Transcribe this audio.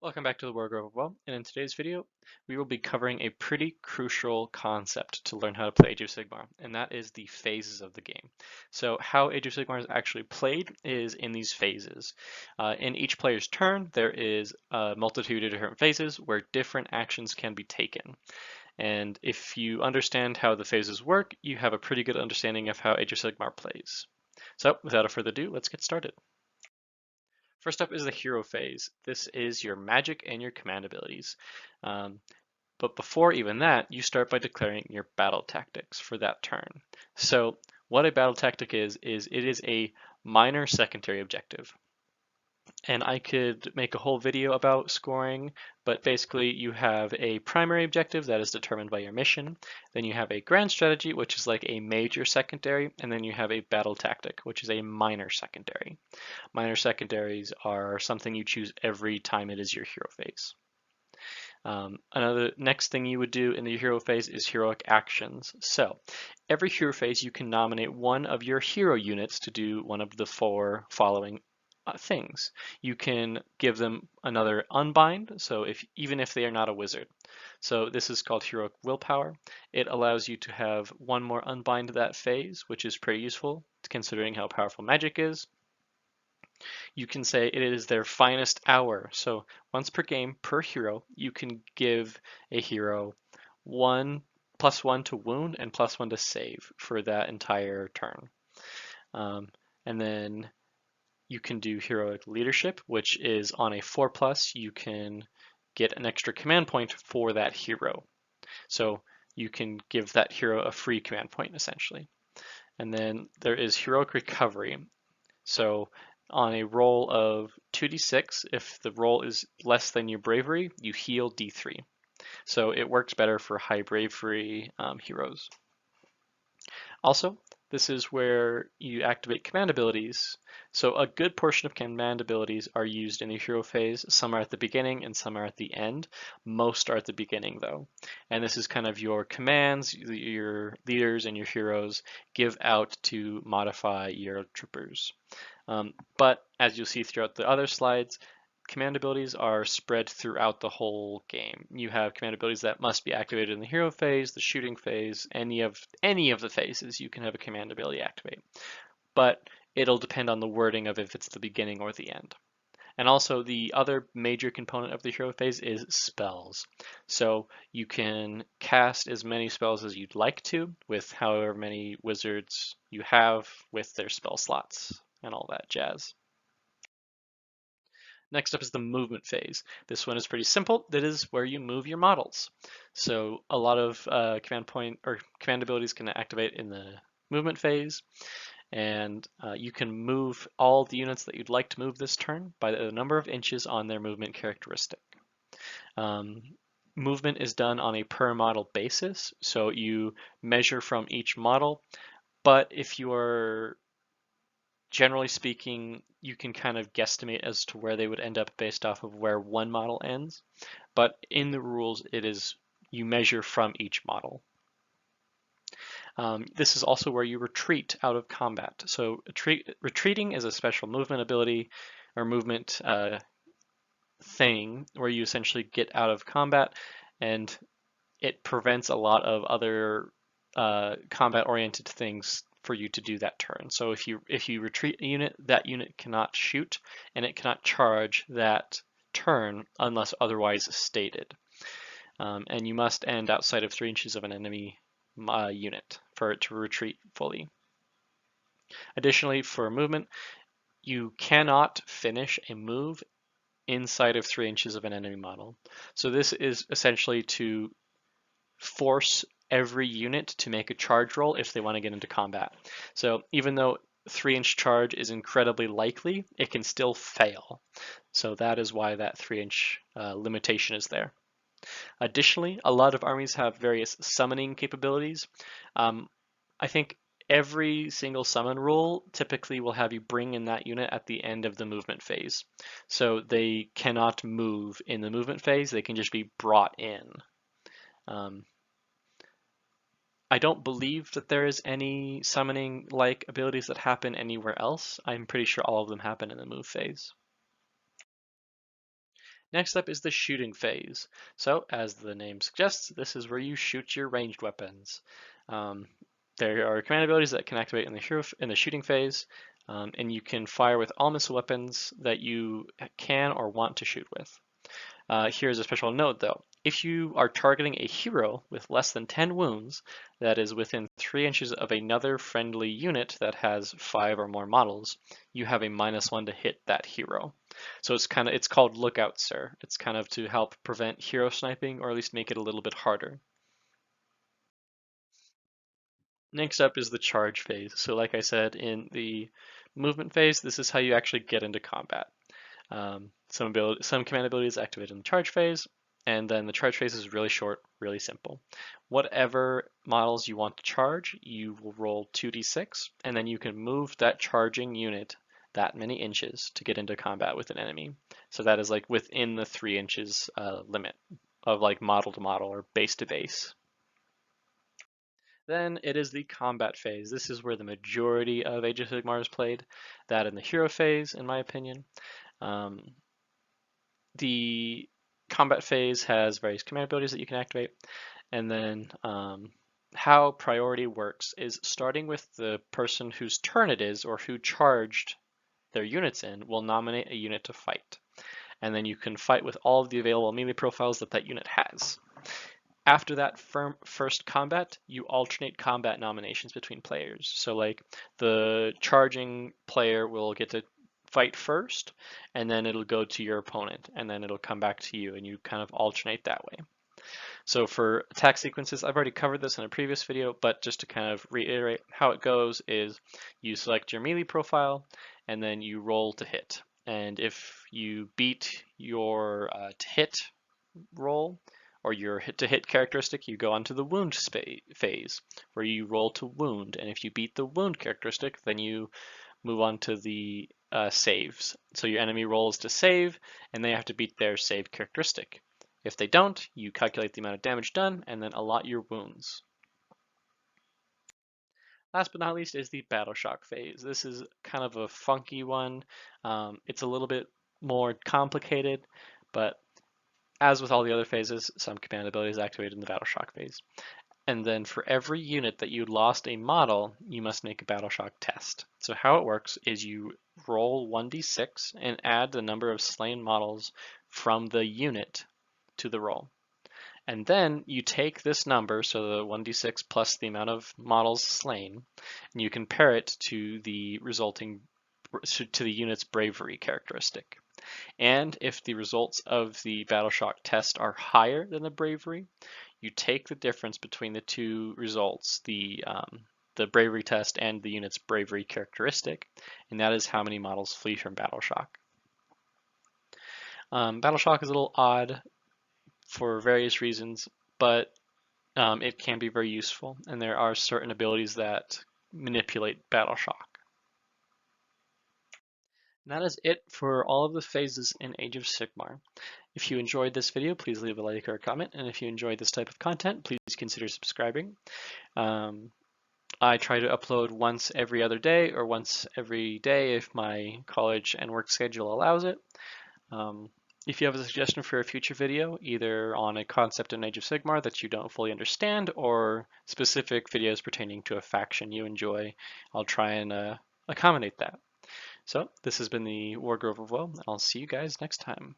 Welcome back to the Wardrobe of Well, and in today's video, we will be covering a pretty crucial concept to learn how to play Age of Sigmar, and that is the phases of the game. So how Age of Sigmar is actually played is in these phases. In each player's turn, there is a multitude of different phases where different actions can be taken. And if you understand how the phases work, you have a pretty good understanding of how Age of Sigmar plays. So without further ado, let's get started. First up is the hero phase. This is your magic and your command abilities. Um, but before even that, you start by declaring your battle tactics for that turn. So what a battle tactic is it is a minor secondary objective. And I could make a whole video about scoring, but basically you have a primary objective that is determined by your mission. Then you have a grand strategy, which is like a major secondary, and then you have a battle tactic, which is a minor secondary. Minor secondaries are something you choose every time it is your hero phase. Another next thing you would do in the hero phase is heroic actions. So every hero phase you can nominate one of your hero units to do one of the four following things. You can give them another unbind, so even if they are not a wizard. So this is called heroic willpower. It allows you to have one more unbind that phase, which is pretty useful considering how powerful magic is. You can say it is their finest hour. So once per game per hero, you can give a hero +1 to wound and +1 to save for that entire turn. And then you can do heroic leadership, which is on a 4+, you can get an extra command point for that hero. So you can give that hero a free command point essentially. And then there is heroic recovery. So on a roll of 2d6, if the roll is less than your bravery, you heal d3. So it works better for high bravery heroes. Also, this is where you activate command abilities. So a good portion of command abilities are used in the hero phase. Some are at the beginning and some are at the end. Most are at the beginning though. And this is kind of your commands your leaders and your heroes give out to modify your troopers. But as you'll see throughout the other slides, command abilities are spread throughout the whole game. You have command abilities that must be activated in the hero phase, the shooting phase, any of the phases you can have a command ability activate. But it'll depend on the wording of if it's the beginning or the end. And also the other major component of the hero phase is spells. So you can cast as many spells as you'd like to with however many wizards you have with their spell slots and all that jazz. Next up is the movement phase. This one is pretty simple. That is where you move your models. So a lot of command abilities can activate in the movement phase, and you can move all the units that you'd like to move this turn by the number of inches on their movement characteristic. Movement is done on a per model basis, so you measure from each model, but if you are generally speaking, you can kind of guesstimate as to where they would end up based off of where one model ends. But in the rules, it is you measure from each model. This is also where you retreat out of combat. So retreating is a special movement ability or movement thing where you essentially get out of combat, and it prevents a lot of other combat-oriented things for you to do that turn. So if you retreat a unit, that unit cannot shoot and it cannot charge that turn unless otherwise stated. And you must end outside of 3 inches of an enemy unit for it to retreat fully. Additionally, for movement, you cannot finish a move inside of 3 inches of an enemy model. So this is essentially to force every unit to make a charge roll if they want to get into combat. So even though 3-inch charge is incredibly likely, it can still fail. So that is why that 3-inch limitation is there. Additionally, a lot of armies have various summoning capabilities. I think every single summon rule typically will have you bring in that unit at the end of the movement phase. So they cannot move in the movement phase, they can just be brought in. I don't believe that there is any summoning like abilities that happen anywhere else. I'm pretty sure all of them happen in the move phase. Next up is the shooting phase. So, as the name suggests, this is where you shoot your ranged weapons. Um, there are command abilities that can activate in the shooting phase, and you can fire with all missile weapons that you can or want to shoot with. Here's a special note though. If you are targeting a hero with less than 10 wounds that is within 3 inches of another friendly unit that has 5 or more models, you have a -1 to hit that hero. So it's called Lookout Sir. It's kind of to help prevent hero sniping or at least make it a little bit harder. Next up is the charge phase. So like I said in the movement phase, this is how you actually get into combat. Some command abilities activate in the charge phase, and then the charge phase is really short, really simple. Whatever models you want to charge, you will roll 2d6, and then you can move that charging unit that many inches to get into combat with an enemy. So that is like within the 3 inches limit of like model to model or base to base. Then it is the combat phase. This is where the majority of Age of Sigmar is played. That in the hero phase, in my opinion. Um, the combat phase has various command abilities that you can activate, and then how priority works is starting with the person whose turn it is or who charged their units in will nominate a unit to fight, and then you can fight with all of the available melee profiles that that unit has. After that first combat, you alternate combat nominations between players. So like the charging player will get to fight first, and then it'll go to your opponent, and then it'll come back to you, and you kind of alternate that way. So for attack sequences, I've already covered this in a previous video, but just to kind of reiterate how it goes is you select your melee profile, and then you roll to hit. And if you beat your to hit roll, or your hit to hit characteristic, you go on to the wound phase, where you roll to wound. And if you beat the wound characteristic, then you move on to the saves. So your enemy rolls to save, and they have to beat their save characteristic. If they don't, you calculate the amount of damage done, and then allot your wounds. Last but not least is the Battleshock phase. This is kind of a funky one. It's a little bit more complicated, but as with all the other phases, some command abilities activated in the Battleshock phase. And then for every unit that you lost a model, you must make a Battleshock test. So how it works is you roll 1d6 and add the number of slain models from the unit to the roll. And then you take this number, so the 1d6 plus the amount of models slain, and you compare it to the unit's bravery characteristic. And if the results of the Battleshock test are higher than the bravery, you take the difference between the two results, the bravery test and the unit's bravery characteristic, and that is how many models flee from Battleshock. Battleshock is a little odd for various reasons, but it can be very useful, and there are certain abilities that manipulate Battleshock. And that is it for all of the phases in Age of Sigmar. If you enjoyed this video, please leave a like or a comment, and if you enjoyed this type of content, please consider subscribing. I try to upload once every other day or once every day if my college and work schedule allows it. If you have a suggestion for a future video, either on a concept in Age of Sigmar that you don't fully understand or specific videos pertaining to a faction you enjoy, I'll try and accommodate that. So this has been the Wargrove of Woe, and I'll see you guys next time.